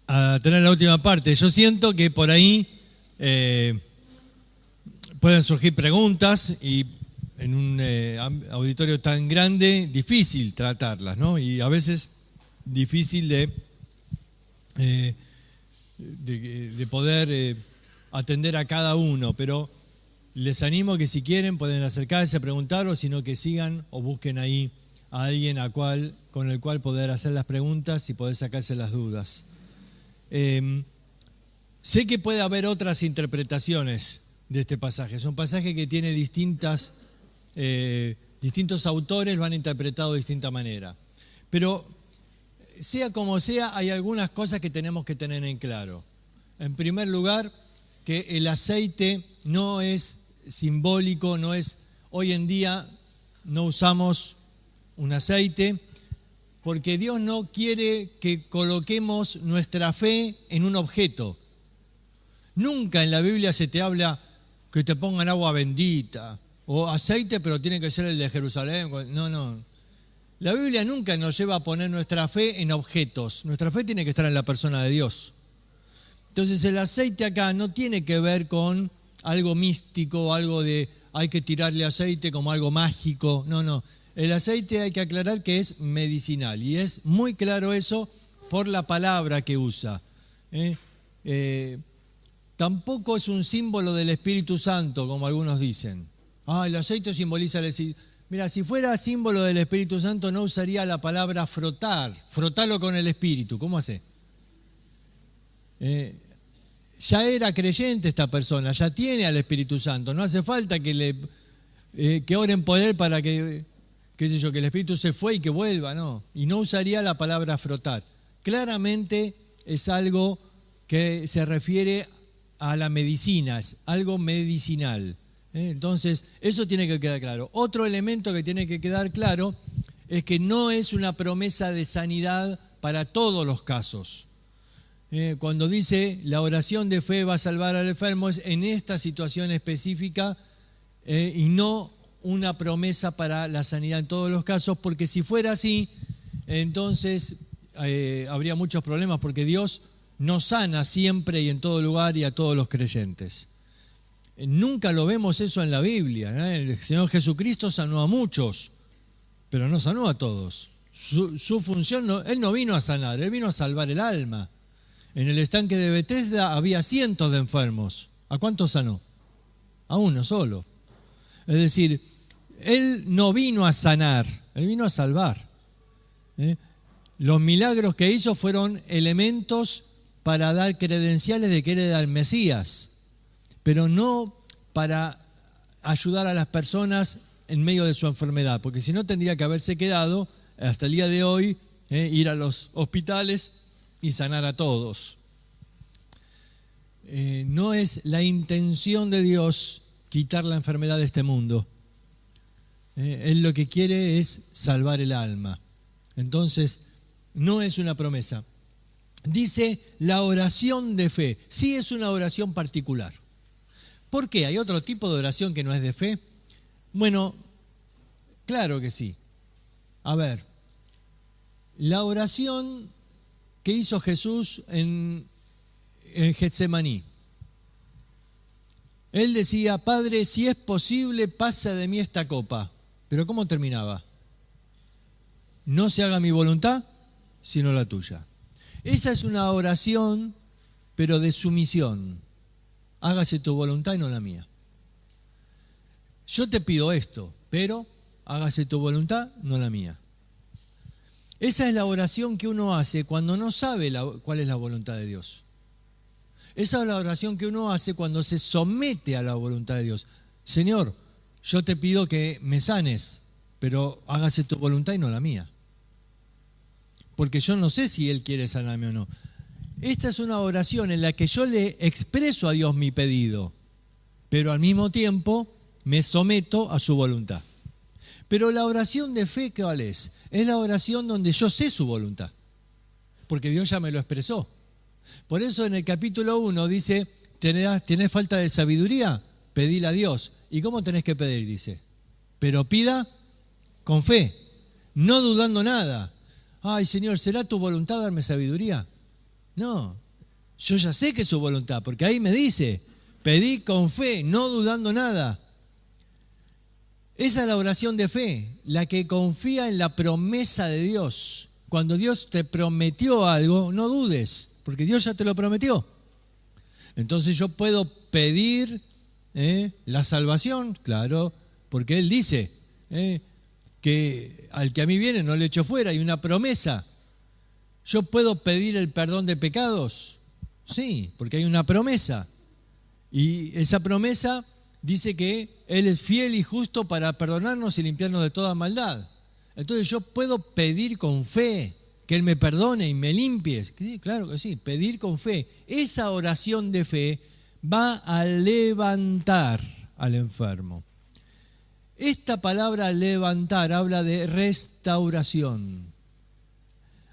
a tener la última parte. Yo siento que por ahí pueden surgir preguntas y en un auditorio tan grande, difícil tratarlas, ¿no? Y a veces difícil de poder atender a cada uno, pero les animo que si quieren pueden acercarse a preguntar, o sino que sigan o busquen ahí a alguien con el cual poder hacer las preguntas y poder sacarse las dudas. Sé que puede haber otras interpretaciones de este pasaje. Es un pasaje que tiene distintos autores lo han interpretado de distinta manera. Pero sea como sea, hay algunas cosas que tenemos que tener en claro. En primer lugar, que el aceite no es simbólico, no es, hoy en día no usamos un aceite porque Dios no quiere que coloquemos nuestra fe en un objeto. Nunca en la Biblia se te habla que te pongan agua bendita o aceite, pero tiene que ser el de Jerusalén. No. La Biblia nunca nos lleva a poner nuestra fe en objetos. Nuestra fe tiene que estar en la persona de Dios. Entonces el aceite acá no tiene que ver con algo místico, algo de hay que tirarle aceite como algo mágico. No. El aceite hay que aclarar que es medicinal y es muy claro eso por la palabra que usa. Tampoco es un símbolo del Espíritu Santo, como algunos dicen. El aceite simboliza el Espíritu. Mira, si fuera símbolo del Espíritu Santo no usaría la palabra frotar. Frotarlo con el Espíritu. ¿Cómo hace? Ya era creyente esta persona, ya tiene al Espíritu Santo. No hace falta que oren por él para que el Espíritu se fue y que vuelva, no. Y no usaría la palabra frotar. Claramente es algo que se refiere a la medicina, es algo medicinal. Entonces, eso tiene que quedar claro. Otro elemento que tiene que quedar claro es que no es una promesa de sanidad para todos los casos. Cuando dice la oración de fe va a salvar al enfermo, es en esta situación específica y no una promesa para la sanidad en todos los casos, porque si fuera así, entonces habría muchos problemas, porque Dios no sana siempre y en todo lugar y a todos los creyentes. Nunca lo vemos eso en la Biblia. El Señor Jesucristo sanó a muchos, pero no sanó a todos. Su función, Él no vino a sanar, Él vino a salvar el alma. En el estanque de Betesda había cientos de enfermos. ¿A cuántos sanó? A uno solo. Es decir, Él no vino a sanar, Él vino a salvar. Los milagros que hizo fueron elementos para dar credenciales de que Él era el Mesías, pero no para ayudar a las personas en medio de su enfermedad, porque si no tendría que haberse quedado hasta el día de hoy, ir a los hospitales y sanar a todos. No es la intención de Dios quitar la enfermedad de este mundo. Él lo que quiere es salvar el alma. Entonces, no es una promesa. Dice la oración de fe. Sí es una oración particular. ¿Por qué? ¿Hay otro tipo de oración que no es de fe? Bueno, claro que sí. A ver, la oración que hizo Jesús en Getsemaní. Él decía, Padre, si es posible, pasa de mí esta copa. ¿Pero cómo terminaba? No se haga mi voluntad, sino la tuya. Esa es una oración, pero de sumisión. Hágase tu voluntad y no la mía. Yo te pido esto, pero hágase tu voluntad, no la mía. Esa es la oración que uno hace cuando no sabe cuál es la voluntad de Dios. Esa es la oración que uno hace cuando se somete a la voluntad de Dios. Señor, yo te pido que me sanes, pero hágase tu voluntad y no la mía. Porque yo no sé si Él quiere sanarme o no. Esta es una oración en la que yo le expreso a Dios mi pedido, pero al mismo tiempo me someto a su voluntad. Pero la oración de fe, ¿cuál es? Es la oración donde yo sé su voluntad, porque Dios ya me lo expresó. Por eso en el capítulo 1 dice, ¿tenés falta de sabiduría? Pedíla a Dios. ¿Y cómo tenés que pedir? Dice, pero pida con fe, no dudando nada. Ay, Señor, ¿será tu voluntad darme sabiduría? No, yo ya sé que es su voluntad, porque ahí me dice, pedí con fe, no dudando nada. Esa es la oración de fe, la que confía en la promesa de Dios. Cuando Dios te prometió algo, no dudes, porque Dios ya te lo prometió. Entonces yo puedo pedir la salvación, claro, porque Él dice que al que a mí viene no le echo fuera, hay una promesa. ¿Yo puedo pedir el perdón de pecados? Sí, porque hay una promesa. Y esa promesa dice que Él es fiel y justo para perdonarnos y limpiarnos de toda maldad. Entonces yo puedo pedir con fe que Él me perdone y me limpie. Sí, claro que sí, pedir con fe. Esa oración de fe va a levantar al enfermo. Esta palabra levantar habla de restauración.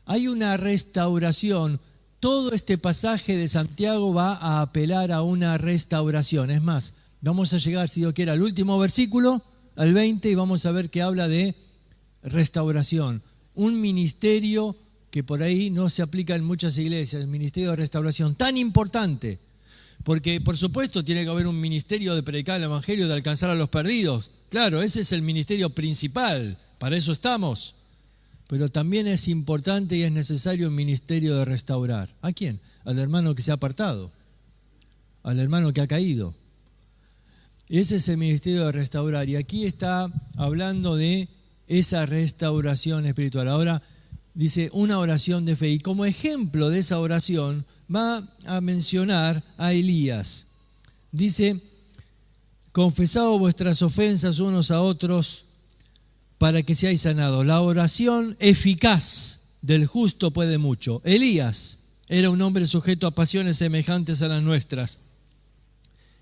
Hay una restauración. Todo este pasaje de Santiago va a apelar a una restauración. Es más, vamos a llegar, si Dios quiere, al último versículo, al 20, y vamos a ver que habla de restauración. Un ministerio que por ahí no se aplica en muchas iglesias, el ministerio de restauración, tan importante. Porque, por supuesto, tiene que haber un ministerio de predicar el evangelio, de alcanzar a los perdidos. Claro, ese es el ministerio principal, para eso estamos. Pero también es importante y es necesario un ministerio de restaurar. ¿A quién? Al hermano que se ha apartado, al hermano que ha caído. Ese es el ministerio de restaurar. Y aquí está hablando de esa restauración espiritual. Ahora dice una oración de fe. Y como ejemplo de esa oración va a mencionar a Elías. Dice, confesad vuestras ofensas unos a otros para que seáis sanados. La oración eficaz del justo puede mucho. Elías era un hombre sujeto a pasiones semejantes a las nuestras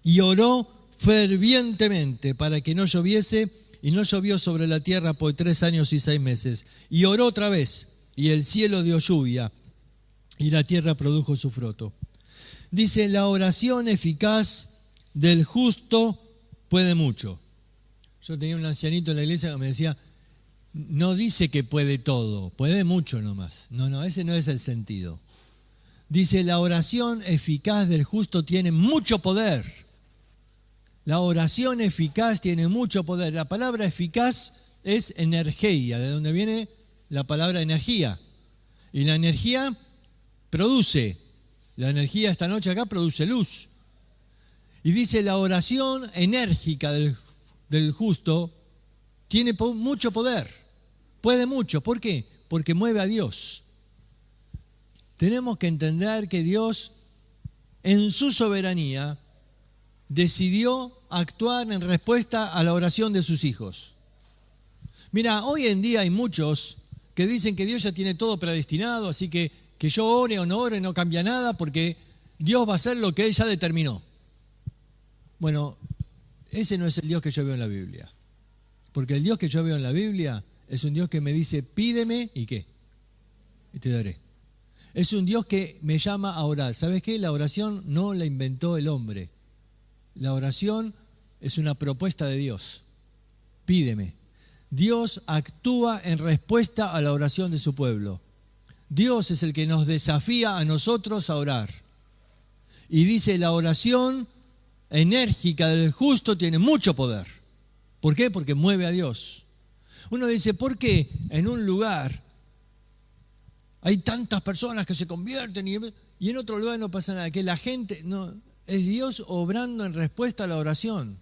y oró fervientemente para que no lloviese, y no llovió sobre la tierra por 3 años y 6 meses. Y oró otra vez, y el cielo dio lluvia, y la tierra produjo su fruto. Dice, la oración eficaz del justo puede mucho. Yo tenía un ancianito en la iglesia que me decía, no dice que puede todo, puede mucho nomás. No, ese no es el sentido. Dice, la oración eficaz del justo tiene mucho poder. La oración eficaz tiene mucho poder. La palabra eficaz es energía, de donde viene la palabra energía. Y la energía produce. La energía esta noche acá produce luz. Y dice, la oración enérgica del justo tiene mucho poder. Puede mucho. ¿Por qué? Porque mueve a Dios. Tenemos que entender que Dios, en su soberanía, decidió actuar en respuesta a la oración de sus hijos. Mira, hoy en día hay muchos que dicen que Dios ya tiene todo predestinado, así que yo ore o no ore no cambia nada porque Dios va a hacer lo que Él ya determinó. Bueno, ese no es el Dios que yo veo en la Biblia. Porque el Dios que yo veo en la Biblia es un Dios que me dice, pídeme y ¿qué? Y te daré. Es un Dios que me llama a orar. ¿Sabes qué? La oración no la inventó el hombre. La oración es una propuesta de Dios. Pídeme. Dios actúa en respuesta a la oración de su pueblo. Dios es el que nos desafía a nosotros a orar. Y dice, la oración enérgica del justo tiene mucho poder. ¿Por qué? Porque mueve a Dios. Uno dice, ¿por qué en un lugar hay tantas personas que se convierten y en otro lugar no pasa nada? Que la gente... no. Es Dios obrando en respuesta a la oración.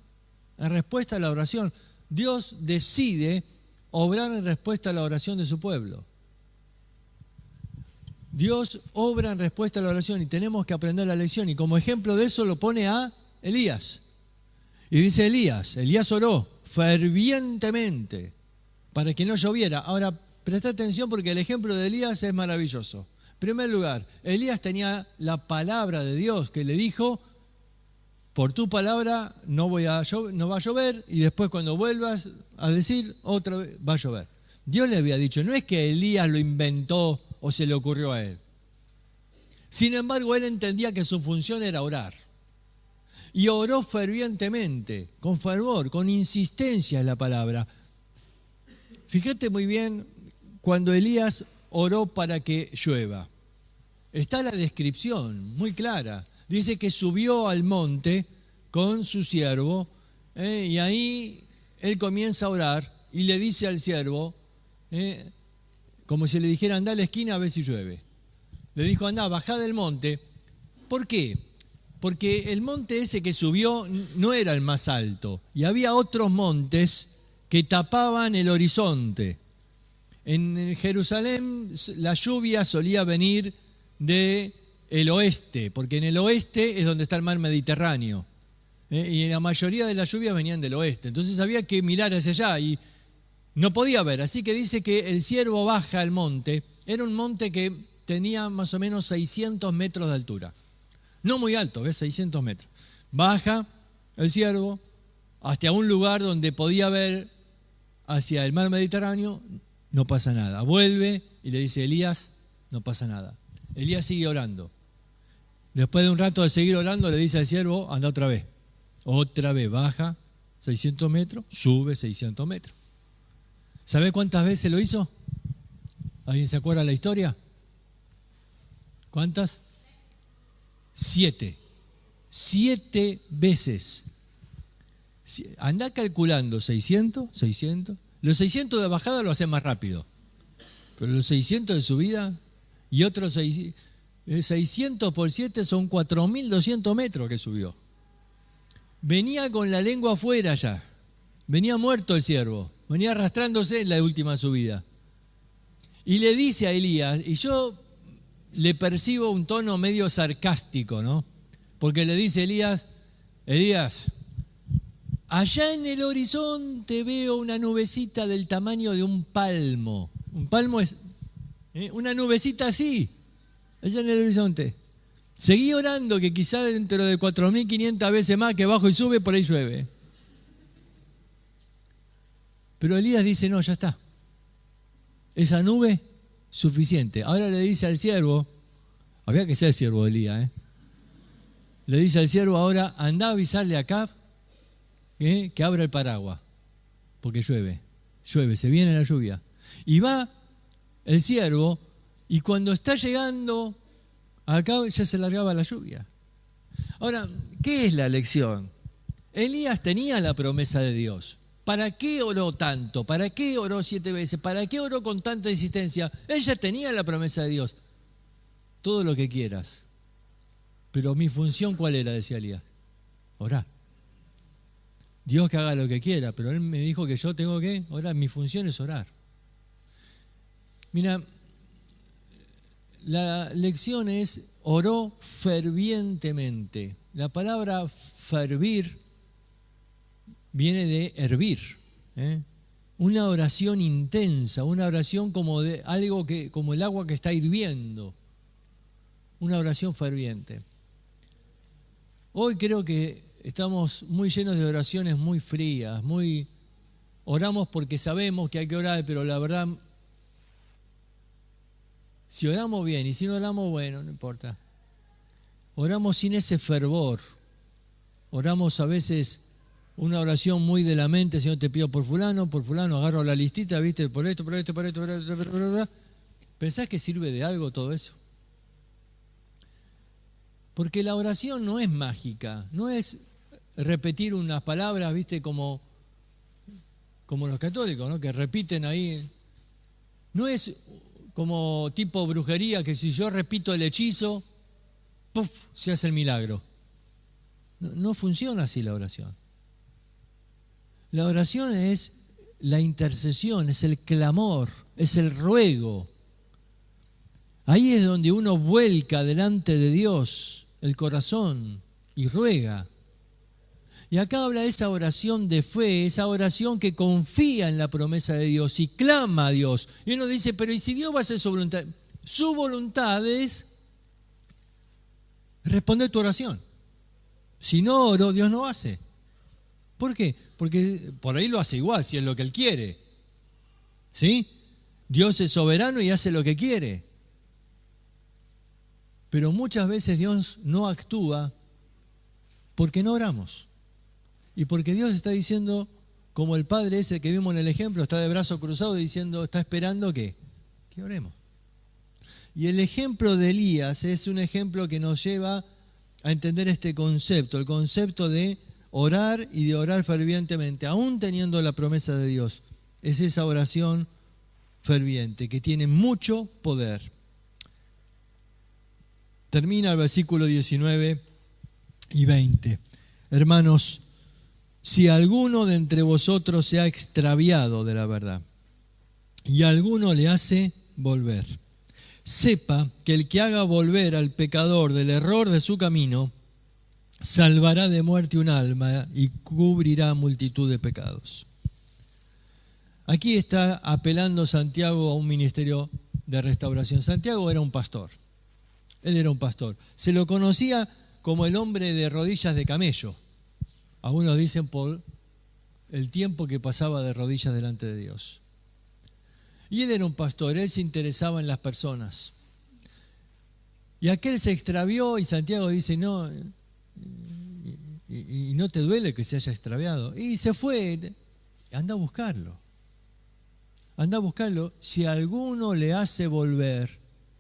En respuesta a la oración. Dios decide obrar en respuesta a la oración de su pueblo. Dios obra en respuesta a la oración y tenemos que aprender la lección. Y como ejemplo de eso lo pone a Elías. Y dice Elías oró fervientemente para que no lloviera. Ahora, presta atención porque el ejemplo de Elías es maravilloso. En primer lugar, Elías tenía la palabra de Dios que le dijo, por tu palabra no va a llover, y después cuando vuelvas a decir, otra vez va a llover. Dios le había dicho, no es que Elías lo inventó o se le ocurrió a él. Sin embargo, él entendía que su función era orar. Y oró fervientemente, con fervor, con insistencia es la palabra. Fíjate muy bien cuando Elías oró para que llueva. está la descripción muy clara. Dice que subió al monte con su siervo, y ahí él comienza a orar y le dice al siervo, como si le dijera, anda a la esquina a ver si llueve. Le dijo, anda, bajá del monte. ¿Por qué? Porque el monte ese que subió no era el más alto, y había otros montes que tapaban el horizonte. En Jerusalén la lluvia solía venir del oeste, porque en el oeste es donde está el mar Mediterráneo, y la mayoría de las lluvias venían del oeste. Entonces había que mirar hacia allá y no podía ver. Así que dice que el siervo baja al monte. Era un monte que tenía más o menos 600 metros de altura. No muy alto, ¿ves? 600 metros. Baja el siervo hasta un lugar donde podía ver hacia el mar Mediterráneo, no pasa nada. Vuelve y le dice, Elías, no pasa nada. Elías sigue orando. Después de un rato de seguir orando, le dice al siervo, anda otra vez. Otra vez, baja 600 metros, sube 600 metros. ¿Sabe cuántas veces lo hizo? ¿Alguien se acuerda la historia? ¿Cuántas? 7. 7 veces. Andá calculando 600. Los 600 de bajada lo hace más rápido. Pero los 600 de subida y otros 600 por 7 son 4.200 metros que subió. Venía con la lengua afuera ya. Venía muerto el siervo. Venía arrastrándose en la última subida. Y le dice a Elías, y yo le percibo un tono medio sarcástico, ¿no? Porque le dice Elías, allá en el horizonte veo una nubecita del tamaño de un palmo. Un palmo es una nubecita así, allá en el horizonte. Seguí orando que quizá dentro de 4.500 veces más que bajo y sube, por ahí llueve. Pero Elías dice, no, ya está. Esa nube, suficiente. Ahora le dice al siervo, había que ser siervo de Elías, le dice al siervo ahora, andá a avisarle a Acab que abra el paraguas, porque llueve, se viene la lluvia. Y va el siervo, y cuando está llegando a Acab ya se largaba la lluvia. Ahora, ¿qué es la lección? Elías tenía la promesa de Dios. ¿Para qué oró tanto? ¿Para qué oró 7 veces? ¿Para qué oró con tanta insistencia? Él ya tenía la promesa de Dios. Todo lo que quieras. Pero mi función, ¿cuál era? Decía Elías. Orar. Dios que haga lo que quiera, pero Él me dijo que yo tengo que orar. Mi función es orar. Mira, la lección es oró fervientemente. La palabra fervir viene de hervir, una oración intensa, una oración como de algo que, como el agua que está hirviendo, una oración ferviente. Hoy creo que estamos muy llenos de oraciones muy frías, oramos porque sabemos que hay que orar, pero la verdad, si oramos bien y si no oramos, bueno, no importa. Oramos sin ese fervor, oramos a veces una oración muy de la mente, Señor, te pido por fulano, agarro la listita, ¿viste? Por esto. ¿Pensás que sirve de algo todo eso? Porque la oración no es mágica, no es repetir unas palabras, ¿viste? Como los católicos, ¿no? Que repiten ahí. No es como tipo brujería, que si yo repito el hechizo, ¡puf!, se hace el milagro. No funciona así la oración. La oración es la intercesión, es el clamor, es el ruego. Ahí es donde uno vuelca delante de Dios el corazón y ruega. Y acá habla de esa oración de fe, esa oración que confía en la promesa de Dios y clama a Dios. Y uno dice, pero ¿y si Dios va a hacer su voluntad? Su voluntad es responder tu oración. Si no oro, Dios no hace. ¿Por qué? Porque por ahí lo hace igual, si es lo que Él quiere. ¿Sí? Dios es soberano y hace lo que quiere. Pero muchas veces Dios no actúa porque no oramos. Y porque Dios está diciendo, como el padre ese que vimos en el ejemplo, está de brazo cruzado diciendo, está esperando que oremos. Y el ejemplo de Elías es un ejemplo que nos lleva a entender este concepto, el concepto de orar y de orar fervientemente, aún teniendo la promesa de Dios. Es esa oración ferviente que tiene mucho poder. Termina el versículo 19 y 20. Hermanos, si alguno de entre vosotros se ha extraviado de la verdad y alguno le hace volver, sepa que el que haga volver al pecador del error de su camino, salvará de muerte un alma y cubrirá multitud de pecados. Aquí está apelando Santiago a un ministerio de restauración. Santiago era un pastor. Él era un pastor. Se lo conocía como el hombre de rodillas de camello. Algunos dicen por el tiempo que pasaba de rodillas delante de Dios. Y él era un pastor, él se interesaba en las personas. Y aquel se extravió y Santiago dice, no, y no te duele que se haya extraviado. Y se fue, anda a buscarlo. Anda a buscarlo. Si alguno le hace volver,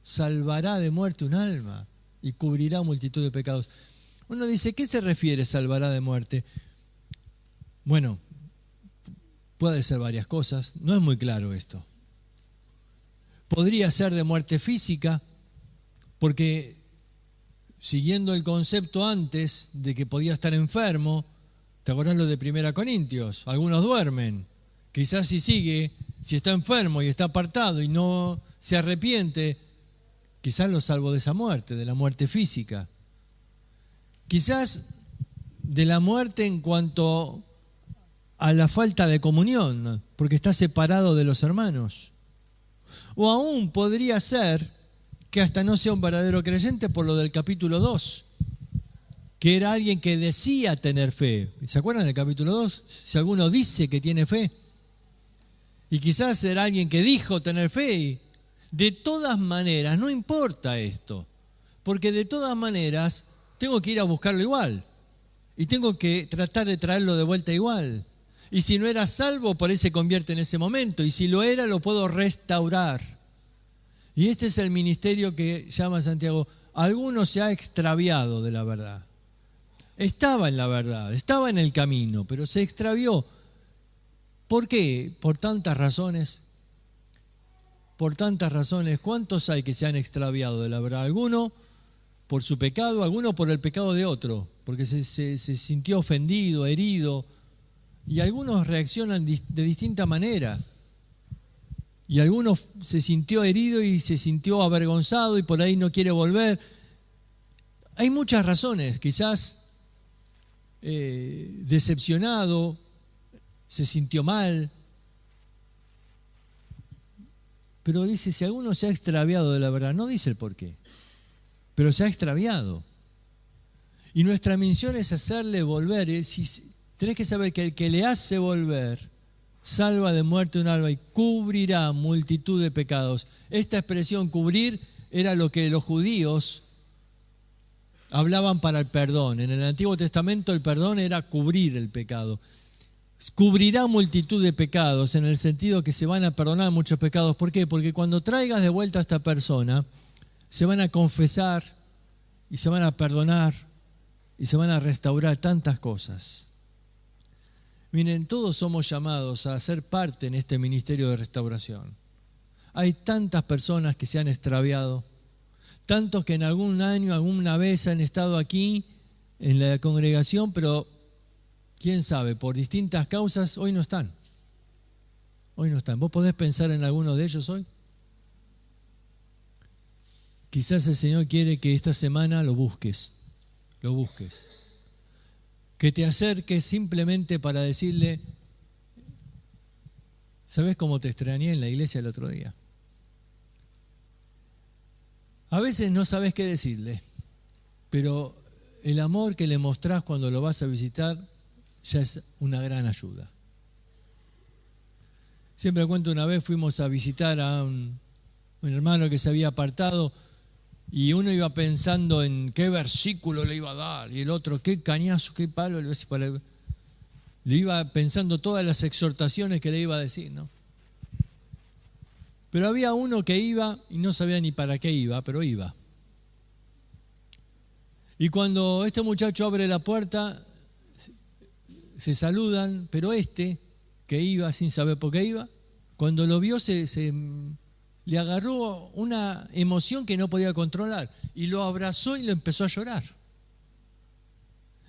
salvará de muerte un alma y cubrirá multitud de pecados. Uno dice, ¿qué se refiere salvará de muerte? Bueno, puede ser varias cosas, no es muy claro esto. Podría ser de muerte física, porque siguiendo el concepto antes de que podía estar enfermo, ¿te acordás lo de 1 Corintios? Algunos duermen. Quizás si está enfermo y está apartado y no se arrepiente, quizás lo salvo de esa muerte, de la muerte física. Quizás de la muerte en cuanto a la falta de comunión, porque está separado de los hermanos. O aún podría ser que hasta no sea un verdadero creyente por lo del capítulo 2, que era alguien que decía tener fe. ¿Se acuerdan del capítulo 2? Si alguno dice que tiene fe. Y quizás era alguien que dijo tener fe. Y de todas maneras, no importa esto, porque de todas maneras tengo que ir a buscarlo igual. Y tengo que tratar de traerlo de vuelta igual. Y si no era salvo, por ahí se convierte en ese momento. Y si lo era, lo puedo restaurar. Y este es el ministerio que llama Santiago. Alguno se ha extraviado de la verdad. Estaba en la verdad, estaba en el camino, pero se extravió. ¿Por qué? Por tantas razones. Por tantas razones. ¿Cuántos hay que se han extraviado de la verdad? Alguno por su pecado, alguno por el pecado de otro, porque se sintió ofendido, herido. Y algunos reaccionan de distinta manera. Y algunos se sintió herido y se sintió avergonzado y por ahí no quiere volver. Hay muchas razones, quizás decepcionado, se sintió mal. Pero dice, si alguno se ha extraviado de la verdad, no dice el por qué, pero se ha extraviado. Y nuestra misión es hacerle volver. Tenés que saber que el que le hace volver salva de muerte un alma y cubrirá multitud de pecados. Esta expresión cubrir era lo que los judíos hablaban para el perdón. En el Antiguo Testamento el perdón era cubrir el pecado. Cubrirá multitud de pecados en el sentido que se van a perdonar muchos pecados. ¿Por qué? Porque cuando traigas de vuelta a esta persona, se van a confesar y se van a perdonar y se van a restaurar tantas cosas. Miren, todos somos llamados a ser parte en este ministerio de restauración. Hay tantas personas que se han extraviado, tantos que en algún año, alguna vez han estado aquí en la congregación, pero quién sabe, por distintas causas, hoy no están. Hoy no están. ¿Vos podés pensar en alguno de ellos hoy? Quizás el Señor quiere que esta semana lo busques. Que te acerques simplemente para decirle, ¿sabés cómo te extrañé en la iglesia el otro día? A veces no sabés qué decirle, pero el amor que le mostrás cuando lo vas a visitar ya es una gran ayuda. Siempre cuento, una vez fuimos a visitar a un hermano que se había apartado y uno iba pensando en qué versículo le iba a dar y el otro qué cañazo, qué palo le iba pensando todas las exhortaciones que le iba a decir, ¿no? Pero había uno que iba y no sabía ni para qué iba, pero iba. Y cuando este muchacho abre la puerta, se saludan, pero que iba sin saber por qué iba, cuando lo vio le agarró una emoción que no podía controlar y lo abrazó y lo empezó a llorar.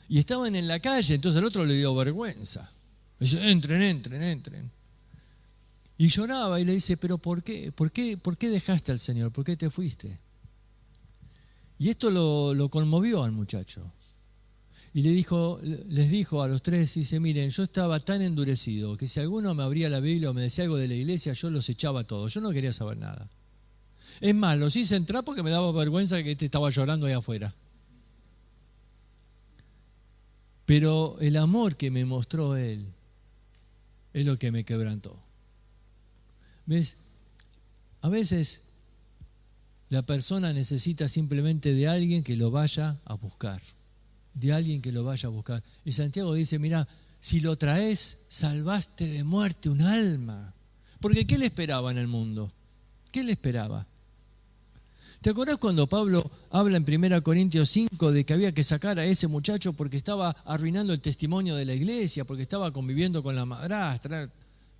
Y estaban en la calle, entonces el otro le dio vergüenza. Dice, entren. Y lloraba y le dice, pero ¿por qué? ¿Por qué dejaste al Señor? ¿Por qué te fuiste? Y esto lo conmovió al muchacho. Y les dijo a los tres, dice, miren, yo estaba tan endurecido que si alguno me abría la Biblia o me decía algo de la iglesia, yo los echaba a todos. Yo no quería saber nada. Es más, los hice entrar porque me daba vergüenza que estaba llorando ahí afuera. Pero el amor que me mostró él es lo que me quebrantó. ¿Ves? A veces la persona necesita simplemente de alguien que lo vaya a buscar. De alguien que lo vaya a buscar. Y Santiago dice, mira, si lo traes, salvaste de muerte un alma. Porque ¿qué le esperaba en el mundo? ¿Qué le esperaba? ¿Te acordás cuando Pablo habla en 1 Corintios 5 de que había que sacar a ese muchacho porque estaba arruinando el testimonio de la iglesia, porque estaba conviviendo con la madrastra?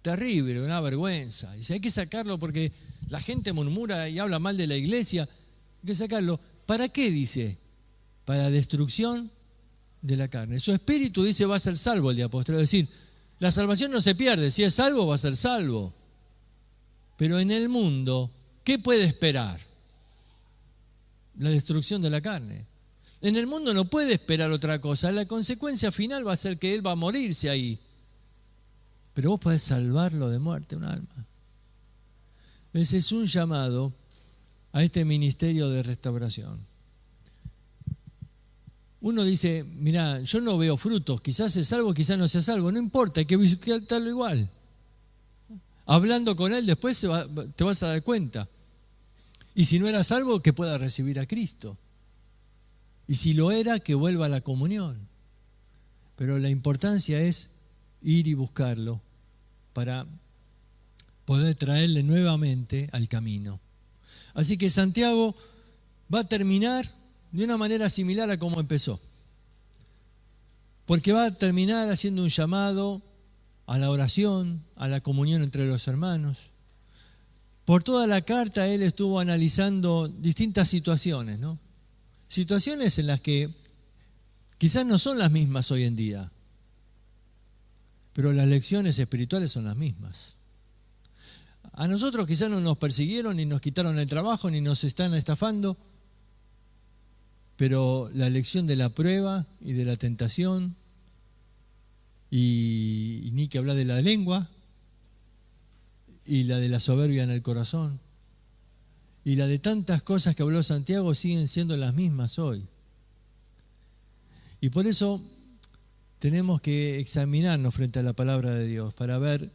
Terrible, una vergüenza. Dice, hay que sacarlo porque la gente murmura y habla mal de la iglesia. Hay que sacarlo. ¿Para qué? Dice, para destrucción de la carne. Su espíritu, dice, va a ser salvo el día posterior. Es decir, la salvación no se pierde. Si es salvo, va a ser salvo. Pero en el mundo, ¿qué puede esperar? La destrucción de la carne. En el mundo no puede esperar otra cosa. La consecuencia final va a ser que él va a morirse ahí. Pero vos podés salvarlo de muerte un alma. Ese es un llamado a este ministerio de restauración. Uno dice, mirá, yo no veo frutos, quizás es salvo, quizás no sea salvo, no importa, hay que visitarlo igual. Hablando con él después te vas a dar cuenta. Y si no era salvo, que pueda recibir a Cristo. Y si lo era, que vuelva a la comunión. Pero la importancia es ir y buscarlo para poder traerle nuevamente al camino. Así que Santiago va a terminar de una manera similar a como empezó. Porque va a terminar haciendo un llamado a la oración, a la comunión entre los hermanos. Por toda la carta él estuvo analizando distintas situaciones, ¿no? Situaciones en las que quizás no son las mismas hoy en día, pero las lecciones espirituales son las mismas. A nosotros quizás no nos persiguieron, ni nos quitaron el trabajo, ni nos están estafando, pero la lección de la prueba y de la tentación, y ni que hablar de la lengua, y la de la soberbia en el corazón, y la de tantas cosas que habló Santiago siguen siendo las mismas hoy. Y por eso tenemos que examinarnos frente a la palabra de Dios para ver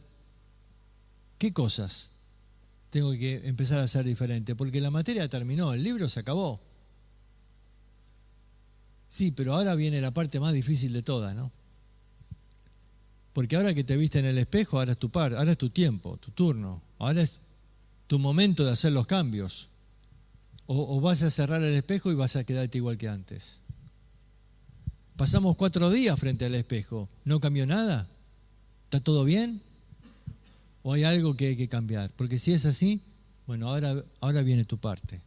qué cosas tengo que empezar a hacer diferente, porque la materia terminó, el libro se acabó. Sí, pero ahora viene la parte más difícil de todas, ¿no? Porque ahora que te viste en el espejo, ahora es tu tiempo, tu turno, ahora es tu momento de hacer los cambios. O vas a cerrar el espejo y vas a quedarte igual que antes. Pasamos 4 días frente al espejo, ¿no cambió nada? ¿Está todo bien? ¿O hay algo que hay que cambiar? Porque si es así, bueno, ahora viene tu parte.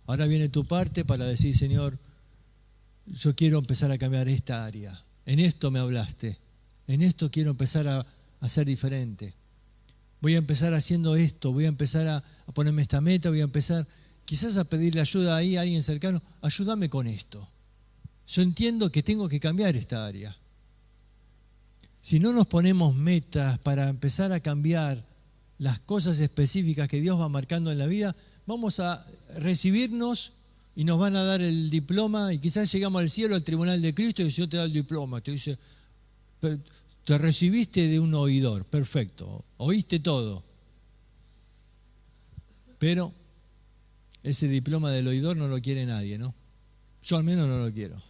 Ahora viene tu parte para decir, Señor, yo quiero empezar a cambiar esta área. En esto me hablaste. En esto quiero empezar a ser diferente. Voy a empezar haciendo esto, voy a empezar a ponerme esta meta, voy a empezar quizás a pedirle ayuda ahí a alguien cercano. Ayúdame con esto. Yo entiendo que tengo que cambiar esta área. Si no nos ponemos metas para empezar a cambiar las cosas específicas que Dios va marcando en la vida, vamos a recibirnos y nos van a dar el diploma y quizás llegamos al cielo, al tribunal de Cristo y el Señor te da el diploma. Te dice, te recibiste de un oidor, perfecto, oíste todo. Pero ese diploma del oidor no lo quiere nadie, ¿no? Yo al menos no lo quiero.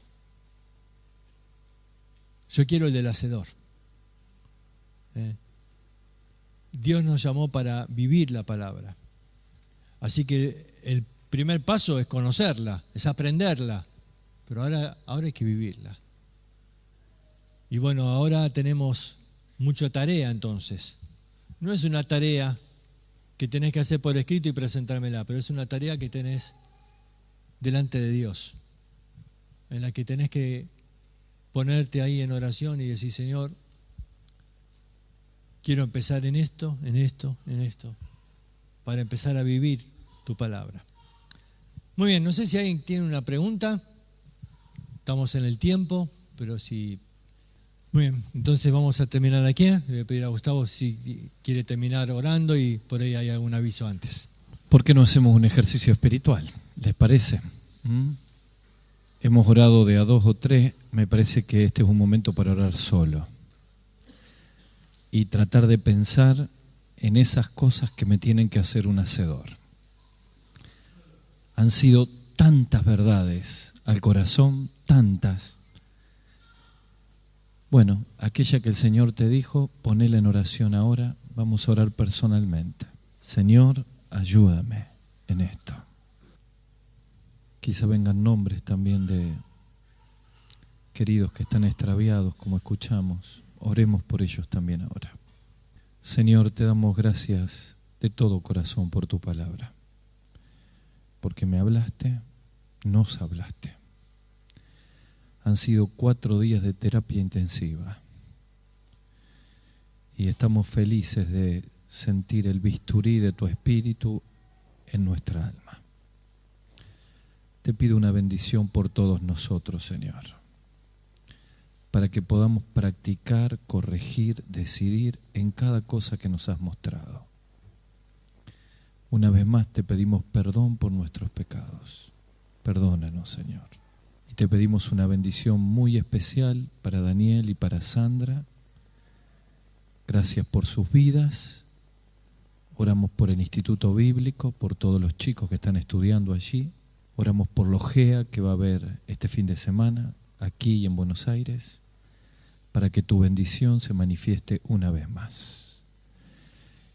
Yo quiero el del hacedor. Dios nos llamó para vivir la palabra. Así que el primer paso es conocerla, es aprenderla, pero ahora hay que vivirla. Y bueno, ahora tenemos mucha tarea entonces. No es una tarea que tenés que hacer por escrito y presentármela, pero es una tarea que tenés delante de Dios, en la que tenés que ponerte ahí en oración y decir, Señor, quiero empezar en esto, para empezar a vivir tu palabra. Muy bien, no sé si alguien tiene una pregunta. Estamos en el tiempo, pero si... Muy bien, entonces vamos a terminar aquí. Le voy a pedir a Gustavo si quiere terminar orando y por ahí hay algún aviso antes. ¿Por qué no hacemos un ejercicio espiritual? ¿Les parece? Hemos orado de a 2 o 3. Me parece que este es un momento para orar solo y tratar de pensar en esas cosas que me tienen que hacer un hacedor. Han sido tantas verdades al corazón, tantas. Bueno, aquella que el Señor te dijo, ponela en oración ahora. Vamos a orar personalmente. Señor, ayúdame en esto. Quizá vengan nombres también de queridos que están extraviados, como escuchamos. Oremos por ellos también ahora. Señor, te damos gracias de todo corazón por tu palabra, porque me hablaste, nos hablaste. Han sido 4 días de terapia intensiva y estamos felices de sentir el bisturí de tu espíritu en nuestra alma. Te pido una bendición por todos nosotros, Señor, para que podamos practicar, corregir, decidir en cada cosa que nos has mostrado. Una vez más te pedimos perdón por nuestros pecados. Perdónanos, Señor. Y te pedimos una bendición muy especial para Daniel y para Sandra. Gracias por sus vidas. Oramos por el Instituto Bíblico, por todos los chicos que están estudiando allí. Oramos por la OGEA que va a haber este fin de semana aquí y en Buenos Aires, para que tu bendición se manifieste una vez más.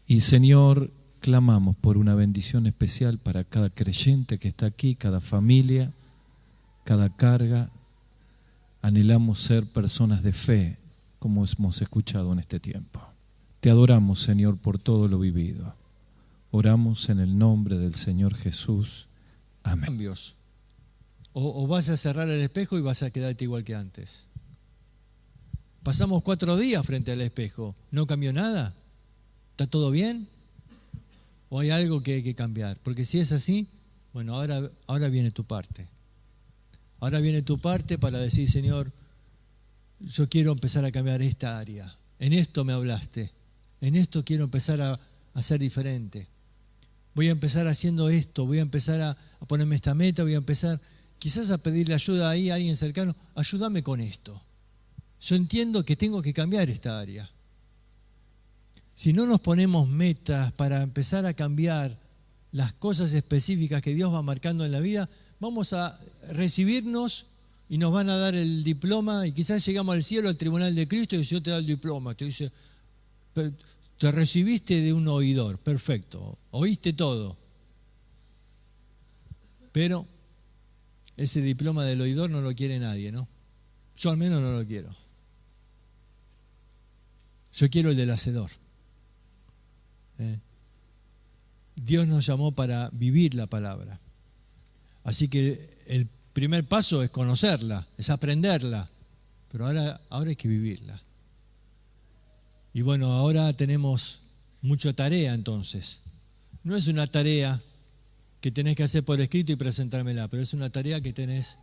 Y Señor, clamamos por una bendición especial para cada creyente que está aquí, cada familia, cada carga. Anhelamos ser personas de fe, como hemos escuchado en este tiempo. Te adoramos, Señor, por todo lo vivido. Oramos en el nombre del Señor Jesús. Amén. Cambios. O vas a cerrar el espejo y vas a quedarte igual que antes. Pasamos 4 días frente al espejo. ¿No cambió nada? ¿Está todo bien? ¿O hay algo que hay que cambiar? Porque si es así, bueno, ahora viene tu parte. Ahora viene tu parte para decir, Señor, yo quiero empezar a cambiar esta área. En esto me hablaste. En esto quiero empezar a ser diferente. Voy a empezar haciendo esto. Voy a empezar a ponerme esta meta. Voy a empezar quizás a pedirle ayuda ahí a alguien cercano. Ayúdame con esto. Yo entiendo que tengo que cambiar esta área. Si no nos ponemos metas para empezar a cambiar las cosas específicas que Dios va marcando en la vida, vamos a recibirnos y nos van a dar el diploma y quizás llegamos al cielo, al tribunal de Cristo y el Señor te da el diploma. Te dice, te recibiste de un oidor, perfecto, oíste todo. Pero ese diploma del oidor no lo quiere nadie, ¿no? Yo al menos no lo quiero. Yo quiero el del hacedor. Dios nos llamó para vivir la palabra. Así que el primer paso es conocerla, es aprenderla, pero ahora hay que vivirla. Y bueno, ahora tenemos mucha tarea entonces. No es una tarea que tenés que hacer por escrito y presentármela, pero es una tarea que tenés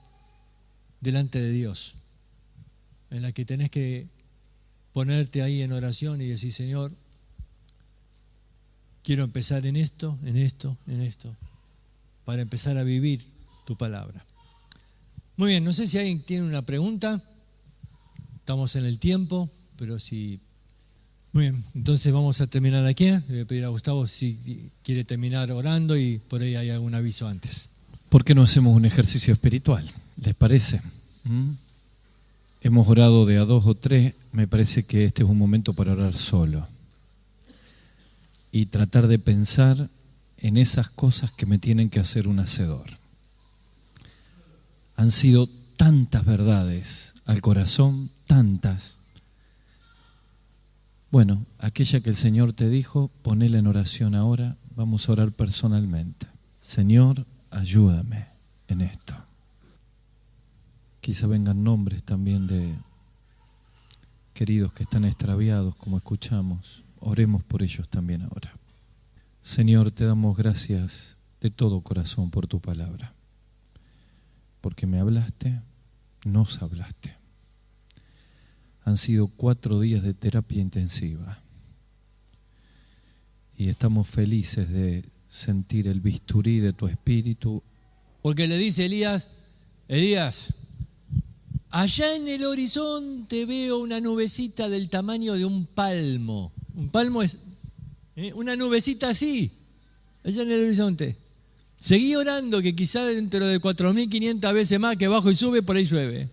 delante de Dios, en la que tenés que ponerte ahí en oración y decir, Señor, quiero empezar en esto, para empezar a vivir tu palabra. Muy bien, no sé si alguien tiene una pregunta. Estamos en el tiempo, pero si... Muy bien, entonces vamos a terminar aquí. Le voy a pedir a Gustavo si quiere terminar orando y por ahí hay algún aviso antes. ¿Por qué no hacemos un ejercicio espiritual? ¿Les parece? Hemos orado de a 2 o 3. Me parece que este es un momento para orar solo y tratar de pensar en esas cosas que me tienen que hacer un hacedor. Han sido tantas verdades al corazón, tantas. Bueno, aquella que el Señor te dijo, ponela en oración ahora. Vamos a orar personalmente. Señor, ayúdame en esto. Quizá vengan nombres también de queridos que están extraviados, como escuchamos. Oremos por ellos también ahora. Señor, te damos gracias de todo corazón por tu palabra. Porque me hablaste, nos hablaste. Han sido 4 días de terapia intensiva. Y estamos felices de sentir el bisturí de tu espíritu. Porque le dice Elías, allá en el horizonte veo una nubecita del tamaño de un palmo. Un palmo es una nubecita así, allá en el horizonte. Seguí orando que quizá dentro de 4.500 veces más que bajo y sube, por ahí llueve.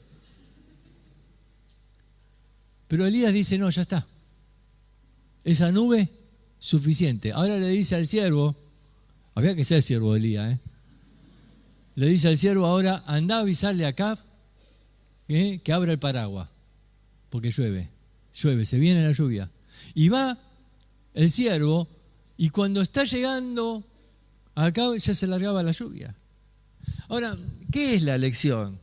Pero Elías dice, no, ya está. Esa nube, suficiente. Ahora le dice al siervo, había que ser siervo de Elías, le dice al siervo ahora, andá a avisarle a Acab que abra el paraguas, porque llueve, se viene la lluvia. Y va el siervo, y cuando está llegando a Acab ya se largaba la lluvia. Ahora, ¿qué es la lección?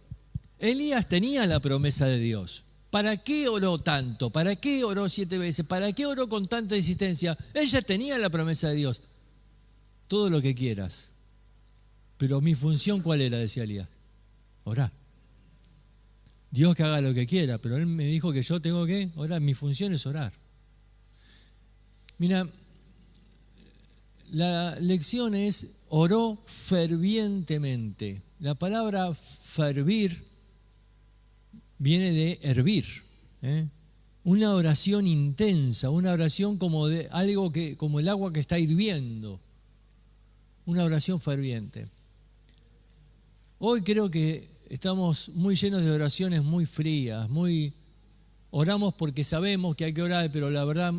Elías tenía la promesa de Dios. ¿Para qué oró tanto? ¿Para qué oró 7 veces? ¿Para qué oró con tanta insistencia? Él ya tenía la promesa de Dios. Todo lo que quieras. Pero mi función, ¿cuál era? Decía Elías. Orar. Dios que haga lo que quiera, pero Él me dijo que yo tengo que orar. Mi función es orar. Mira, la lección es oró fervientemente. La palabra fervir viene de hervir, una oración intensa, una oración como de algo que, como el agua que está hirviendo, una oración ferviente. Hoy creo que estamos muy llenos de oraciones muy frías, oramos porque sabemos que hay que orar, pero la verdad,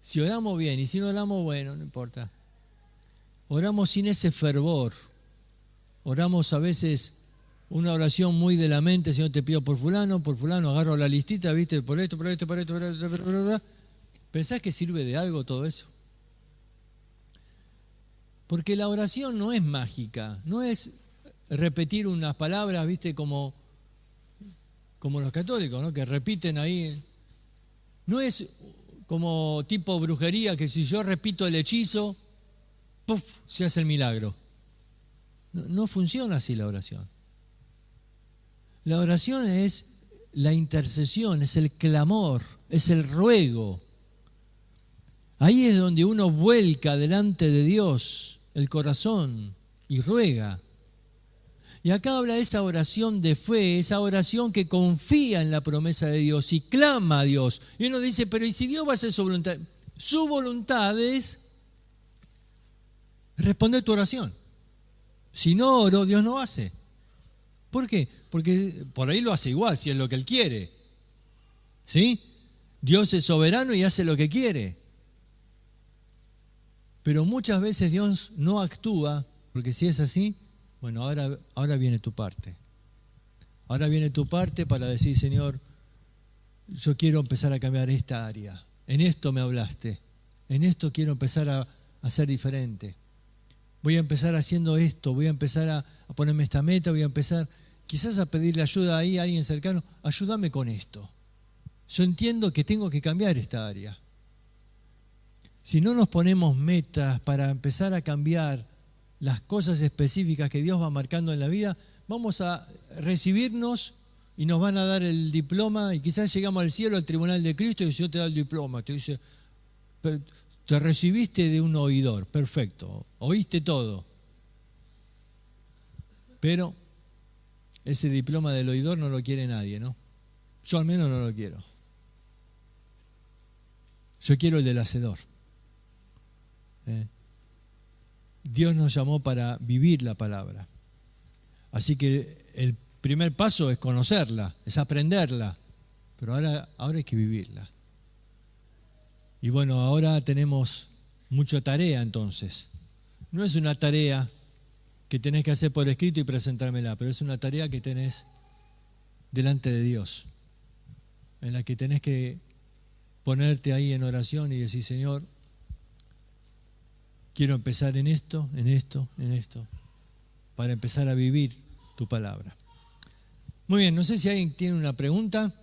si oramos bien y si no oramos, bueno, no importa. Oramos sin ese fervor, oramos a veces una oración muy de la mente, Señor, te pido por fulano, agarro la listita, viste, por esto. ¿Pensás que sirve de algo todo eso? Porque la oración no es mágica, no es repetir unas palabras, viste, como los católicos, ¿no? Que repiten ahí. No es como tipo brujería, que si yo repito el hechizo, ¡puf!, se hace el milagro. No funciona así la oración. La oración es la intercesión, es el clamor, es el ruego. Ahí es donde uno vuelca delante de Dios el corazón y ruega. Y acá habla de esa oración de fe, esa oración que confía en la promesa de Dios y clama a Dios. Y uno dice, pero ¿y si Dios va a hacer su voluntad? Su voluntad es responder tu oración. Si no oro, Dios no hace. ¿Por qué? Porque por ahí lo hace igual, si es lo que Él quiere. ¿Sí? Dios es soberano y hace lo que quiere. Pero muchas veces Dios no actúa, porque si es así, bueno, ahora viene tu parte. Ahora viene tu parte para decir, Señor, yo quiero empezar a cambiar esta área. En esto me hablaste. En esto quiero empezar a ser diferente. Voy a empezar haciendo esto, voy a empezar a ponerme esta meta, voy a empezar quizás a pedirle ayuda ahí a alguien cercano. Ayúdame con esto. Yo entiendo que tengo que cambiar esta área. Si no nos ponemos metas para empezar a cambiar las cosas específicas que Dios va marcando en la vida, vamos a recibirnos y nos van a dar el diploma y quizás llegamos al cielo, al tribunal de Cristo, y el Señor te da el diploma. Te dice, te recibiste de un oidor, perfecto, oíste todo. Pero ese diploma del oidor no lo quiere nadie, ¿no? Yo al menos no lo quiero. Yo quiero el del hacedor. Dios nos llamó para vivir la palabra. Así que el primer paso es conocerla, es aprenderla, pero ahora hay que vivirla. Y bueno, ahora tenemos mucha tarea entonces. No es una tarea que tenés que hacer por escrito y presentármela, pero es una tarea que tenés delante de Dios, en la que tenés que ponerte ahí en oración y decir, Señor, quiero empezar en esto, para empezar a vivir tu palabra. Muy bien, no sé si alguien tiene una pregunta.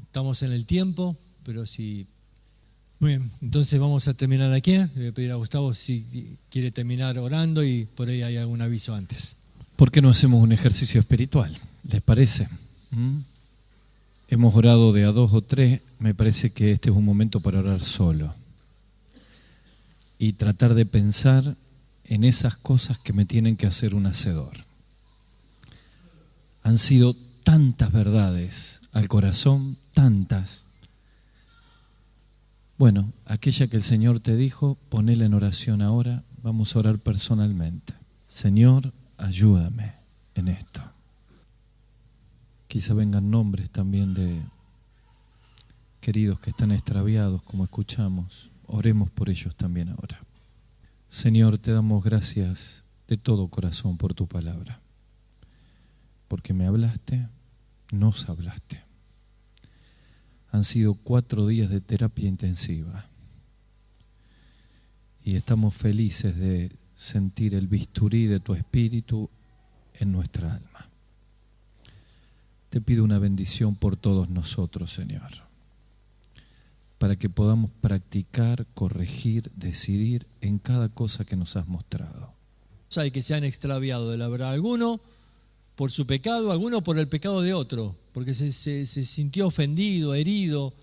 Estamos en el tiempo, pero si... Muy bien, entonces vamos a terminar aquí. Le voy a pedir a Gustavo si quiere terminar orando y por ahí hay algún aviso antes. ¿Por qué no hacemos un ejercicio espiritual? ¿Les parece? Hemos orado de a 2 o 3. Me parece que este es un momento para orar solo. Y tratar de pensar en esas cosas que me tienen que hacer un hacedor. Han sido tantas verdades al corazón, tantas. Bueno, aquella que el Señor te dijo, ponela en oración ahora. Vamos a orar personalmente. Señor, ayúdame en esto. Quizá vengan nombres también de queridos que están extraviados, como escuchamos. Oremos por ellos también ahora. Señor, te damos gracias de todo corazón por tu palabra. Porque me hablaste, nos hablaste. Han sido 4 días de terapia intensiva. Y estamos felices de sentir el bisturí de tu espíritu en nuestra alma. Te pido una bendición por todos nosotros, Señor, para que podamos practicar, corregir, decidir en cada cosa que nos has mostrado. Hay que se han extraviado de la verdad. Alguno por su pecado, alguno por el pecado de otro, porque se sintió ofendido, herido,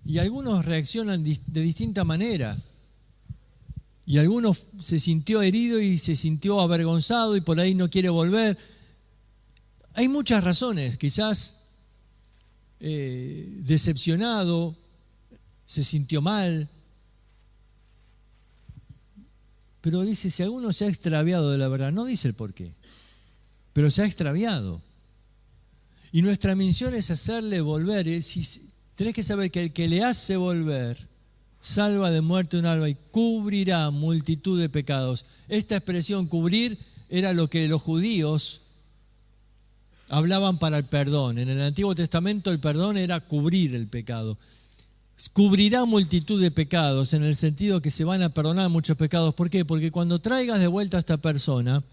y algunos reaccionan de distinta manera. Y algunos se sintió herido y se sintió avergonzado y por ahí no quiere volver. Hay muchas razones, quizás decepcionado, se sintió mal. Pero dice, si alguno se ha extraviado de la verdad, no dice el por qué, pero se ha extraviado. Y nuestra misión es hacerle volver. Tenés que saber que el que le hace volver salva de muerte un alma y cubrirá multitud de pecados. Esta expresión cubrir era lo que los judíos hablaban para el perdón. En el Antiguo Testamento el perdón era cubrir el pecado. Cubrirá multitud de pecados en el sentido que se van a perdonar muchos pecados. ¿Por qué? Porque cuando traigas de vuelta a esta persona,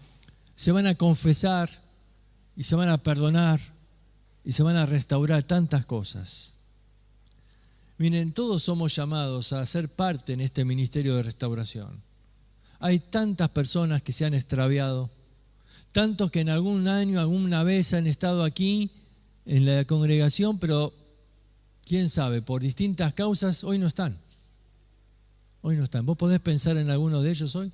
se van a confesar y se van a perdonar y se van a restaurar tantas cosas. Miren, todos somos llamados a ser parte en este ministerio de restauración. Hay tantas personas que se han extraviado, tantos que en algún año, alguna vez han estado aquí en la congregación, pero quién sabe, por distintas causas, hoy no están. Hoy no están. ¿Vos podés pensar en alguno de ellos hoy?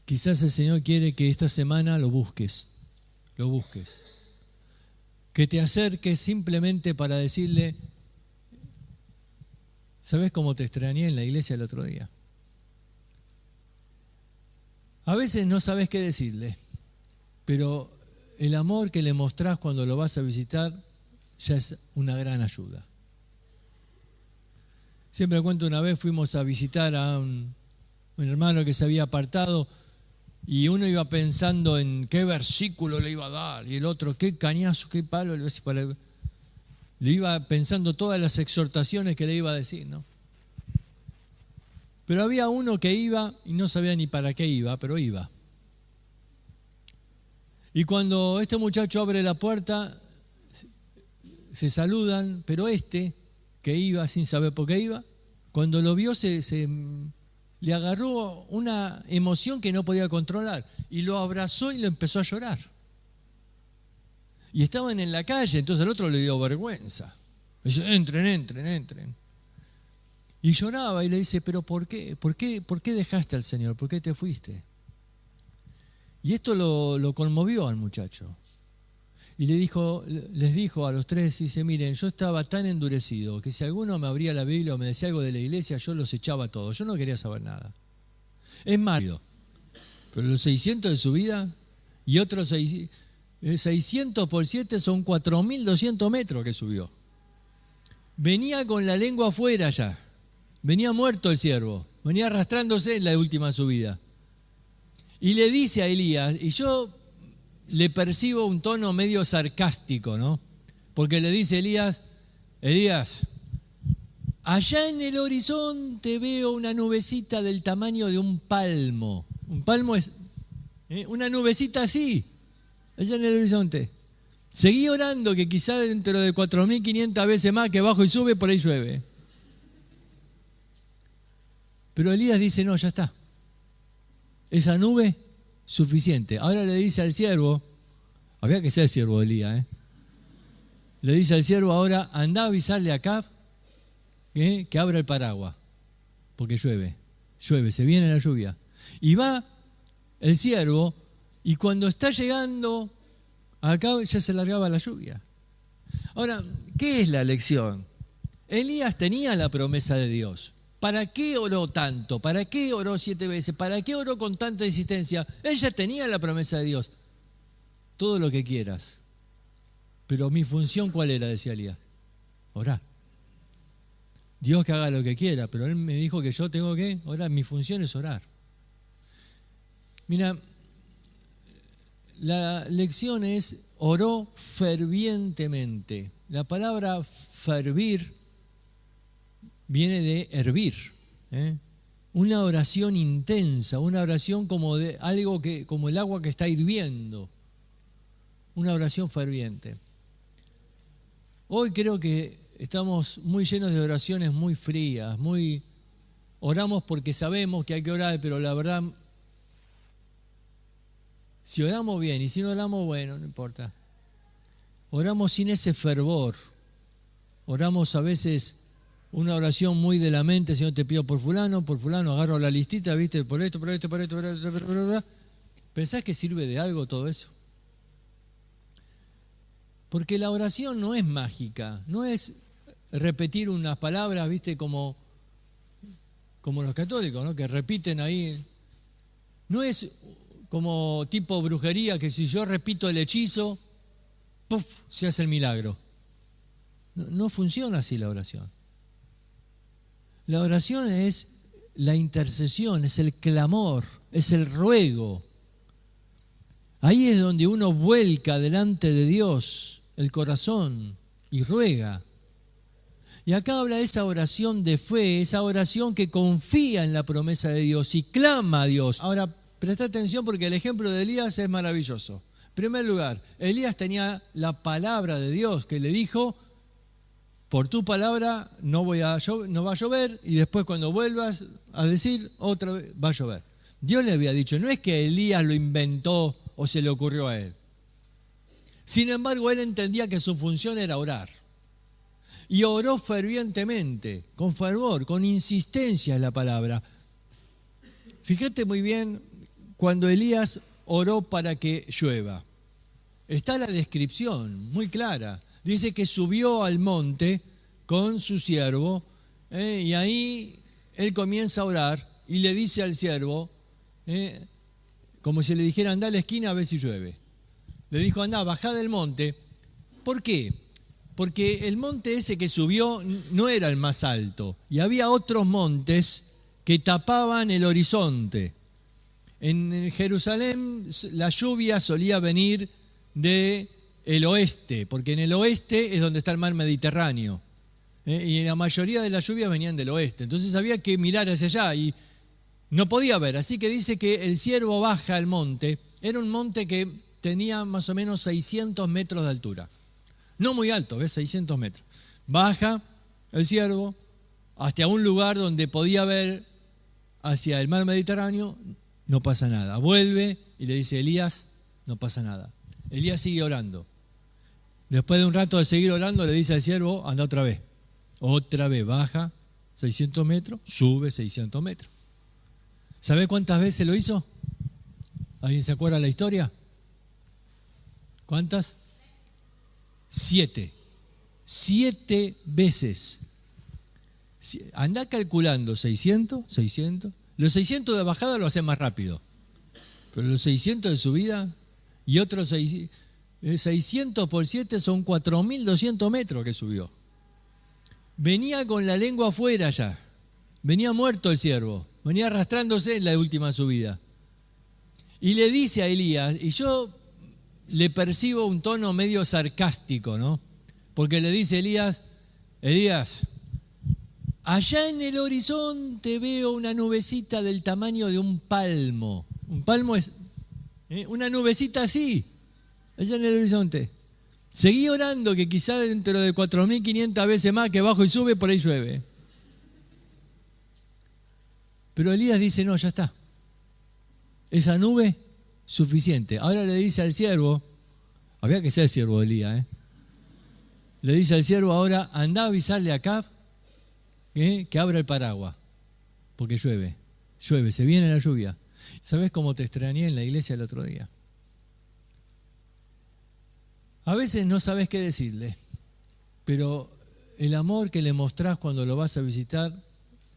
Quizás el Señor quiere que esta semana lo busques. Que te acerques simplemente para decirle, ¿sabés cómo te extrañé en la iglesia el otro día? A veces no sabés qué decirle, pero el amor que le mostrás cuando lo vas a visitar ya es una gran ayuda. Siempre cuento, una vez fuimos a visitar a un hermano que se había apartado y uno iba pensando en qué versículo le iba a dar y el otro qué cañazo, qué palo le iba pensando todas las exhortaciones que le iba a decir, ¿no? Pero había uno que iba y no sabía ni para qué iba, pero iba. Y cuando este muchacho abre la puerta, se saludan, pero que iba sin saber por qué iba, cuando lo vio le agarró una emoción que no podía controlar y lo abrazó y lo empezó a llorar. Y estaban en la calle, entonces al otro le dio vergüenza. Dice, entren. Y lloraba y le dice, pero ¿por qué? ¿Por qué dejaste al Señor? ¿Por qué te fuiste? Y esto lo conmovió al muchacho. Y les dijo a los 3, dice, miren, yo estaba tan endurecido que si alguno me abría la Biblia o me decía algo de la iglesia, yo los echaba a todos. Yo no quería saber nada. Es marido. Pero los 600 de su vida y otros 600 por 7 son 4.200 metros que subió. venía con la lengua afuera ya. Venía muerto el siervo. Venía arrastrándose en la última subida. Y le dice a Elías, y yo le percibo un tono medio sarcástico, ¿no? Porque le dice Elías, allá en el horizonte veo una nubecita del tamaño de un palmo. Un palmo es una nubecita así, allá en el horizonte. Seguí orando que quizá dentro de 4.500 veces más que bajo y sube, por ahí llueve. Pero Elías dice, no, ya está. Esa nube, suficiente. Ahora le dice al siervo, había que ser siervo de Elías, le dice al siervo ahora, anda a avisarle a Acab que abra el paraguas, porque llueve, se viene la lluvia. Y va el siervo, y cuando está llegando a Acab ya se largaba la lluvia. Ahora, ¿qué es la lección? Elías tenía la promesa de Dios. ¿Para qué oró tanto? ¿Para qué oró 7 veces? ¿Para qué oró con tanta insistencia? Él ya tenía la promesa de Dios. Todo lo que quieras. Pero mi función, ¿cuál era? Decía Elías. Orar. Dios que haga lo que quiera, pero Él me dijo que yo tengo que orar. Mi función es orar. Mira, la lección es oró fervientemente. La palabra fervir viene de hervir, una oración intensa, una oración como de algo que, como el agua que está hirviendo, una oración ferviente. Hoy creo que estamos muy llenos de oraciones muy frías, oramos porque sabemos que hay que orar, pero la verdad, si oramos bien y si no oramos, bueno, no importa. Oramos sin ese fervor, oramos a veces una oración muy de la mente, Señor, te pido por fulano, agarro la listita, ¿viste? Por esto. ¿Pensás que sirve de algo todo eso? Porque la oración no es mágica, no es repetir unas palabras, ¿viste? Como los católicos, ¿no? Que repiten ahí. No es como tipo brujería, que si yo repito el hechizo, ¡puf!, se hace el milagro. No funciona así la oración. La oración es la intercesión, es el clamor, es el ruego. Ahí es donde uno vuelca delante de Dios el corazón y ruega. Y acá habla de esa oración de fe, esa oración que confía en la promesa de Dios y clama a Dios. Ahora, presta atención porque el ejemplo de Elías es maravilloso. En primer lugar, Elías tenía la palabra de Dios que le dijo, por tu palabra no va a llover, y después cuando vuelvas a decir, otra vez va a llover. Dios le había dicho, no es que Elías lo inventó o se le ocurrió a él. Sin embargo, él entendía que su función era orar. Y oró fervientemente, con fervor, con insistencia en la palabra. Fíjate muy bien cuando Elías oró para que llueva. Está la descripción muy clara. Dice que subió al monte con su siervo, y ahí él comienza a orar y le dice al siervo, como si le dijera, anda a la esquina a ver si llueve. Le dijo, anda, bajá del monte. ¿Por qué? Porque el monte ese que subió no era el más alto y había otros montes que tapaban el horizonte. En Jerusalén la lluvia solía venir del oeste, porque en el oeste es donde está el mar Mediterráneo, y la mayoría de las lluvias venían del oeste. Entonces había que mirar hacia allá y no podía ver. Así que dice que el siervo baja al monte. Era un monte que tenía más o menos 600 metros de altura. No muy alto, ¿ves? 600 metros. Baja el siervo hasta un lugar donde podía ver hacia el mar Mediterráneo, no pasa nada. Vuelve y le dice, Elías, no pasa nada. Elías sigue orando. Después de un rato de seguir orando, le dice al siervo, anda otra vez. Otra vez, baja 600 metros, sube 600 metros. ¿Sabe cuántas veces lo hizo? ¿Alguien se acuerda la historia? ¿Cuántas? 7. 7 veces. Andá calculando 600. Los 600 de bajada lo hacen más rápido. Pero los 600 de subida y otros 600 por 7 son 4.200 metros que subió. venía con la lengua afuera ya. Venía muerto el siervo. Venía arrastrándose en la última subida. Y le dice a Elías, y yo le percibo un tono medio sarcástico, ¿no? Porque le dice Elías, allá en el horizonte veo una nubecita del tamaño de un palmo. Un palmo es una nubecita así, allá en el horizonte. Seguí orando que quizá dentro de 4.500 veces más que bajo y sube, por ahí llueve. Pero Elías dice, no, ya está. Esa nube, suficiente. Ahora le dice al siervo, había que ser siervo de Elías, le dice al siervo ahora, andá a avisarle a Acab que abra el paraguas, porque llueve, se viene la lluvia. ¿Sabés cómo te extrañé en la iglesia el otro día? A veces no sabés qué decirle, pero el amor que le mostrás cuando lo vas a visitar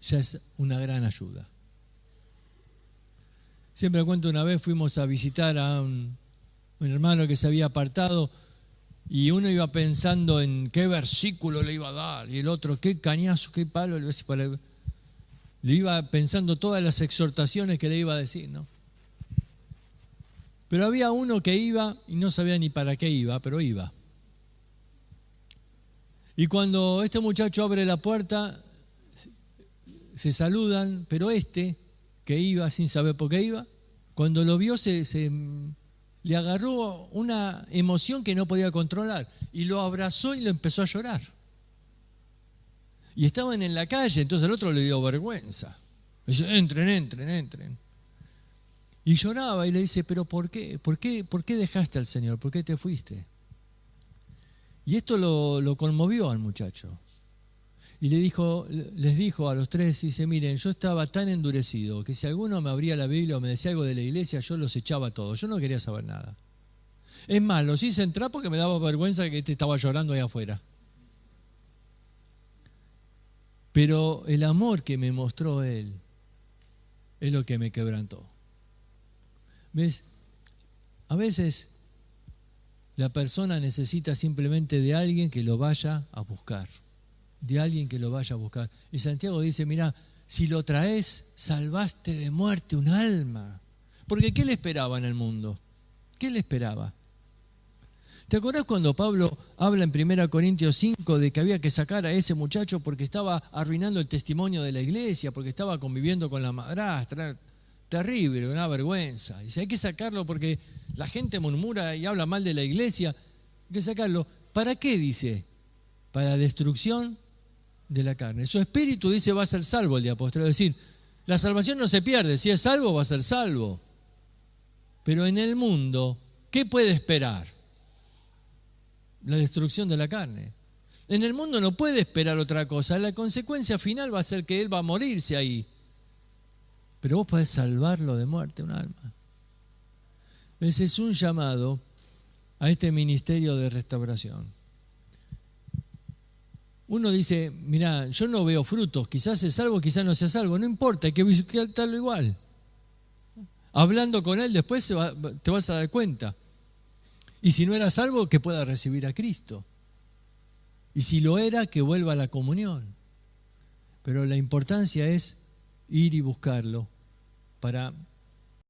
ya es una gran ayuda. Siempre cuento, una vez fuimos a visitar a un hermano que se había apartado y uno iba pensando en qué versículo le iba a dar y el otro qué cañazo, qué palo le iba pensando todas las exhortaciones que le iba a decir, ¿no? Pero había uno que iba y no sabía ni para qué iba, pero iba. Y cuando este muchacho abre la puerta, se saludan, pero que iba sin saber por qué iba, cuando lo vio le agarró una emoción que no podía controlar y lo abrazó y lo empezó a llorar. Y estaban en la calle, entonces el otro le dio vergüenza. Dice, entren. Y lloraba y le dice, pero ¿por qué? ¿Por qué dejaste al Señor? ¿Por qué te fuiste? Y esto lo conmovió al muchacho. Y les dijo a los tres, dice, miren, yo estaba tan endurecido que si alguno me abría la Biblia o me decía algo de la iglesia, yo los echaba a todos. Yo no quería saber nada. Es más, los hice entrar porque me daba vergüenza que estaba llorando ahí afuera. Pero el amor que me mostró él es lo que me quebrantó. ¿Ves? A veces la persona necesita simplemente de alguien que lo vaya a buscar. Y Santiago dice, mira, si lo traes, salvaste de muerte un alma. Porque ¿qué le esperaba en el mundo? ¿Qué le esperaba? ¿Te acordás cuando Pablo habla en 1 Corintios 5 de que había que sacar a ese muchacho porque estaba arruinando el testimonio de la iglesia, porque estaba conviviendo con la madrastra? Terrible, una vergüenza. Dice, hay que sacarlo porque la gente murmura y habla mal de la iglesia. Hay que sacarlo. ¿Para qué? Dice, para destrucción de la carne. Su espíritu, dice, va a ser salvo el día posterior. Es decir, la salvación no se pierde. Si es salvo, va a ser salvo. Pero en el mundo, ¿qué puede esperar? La destrucción de la carne. En el mundo no puede esperar otra cosa. La consecuencia final va a ser que él va a morirse ahí. Pero vos podés salvarlo de muerte, un alma. Ese es un llamado a este ministerio de restauración. Uno dice, mirá, yo no veo frutos, quizás es salvo, quizás no sea salvo, no importa, hay que visitarlo igual. Hablando con él después te vas a dar cuenta. Y si no era salvo, que pueda recibir a Cristo. Y si lo era, que vuelva a la comunión. Pero la importancia es ir y buscarlo para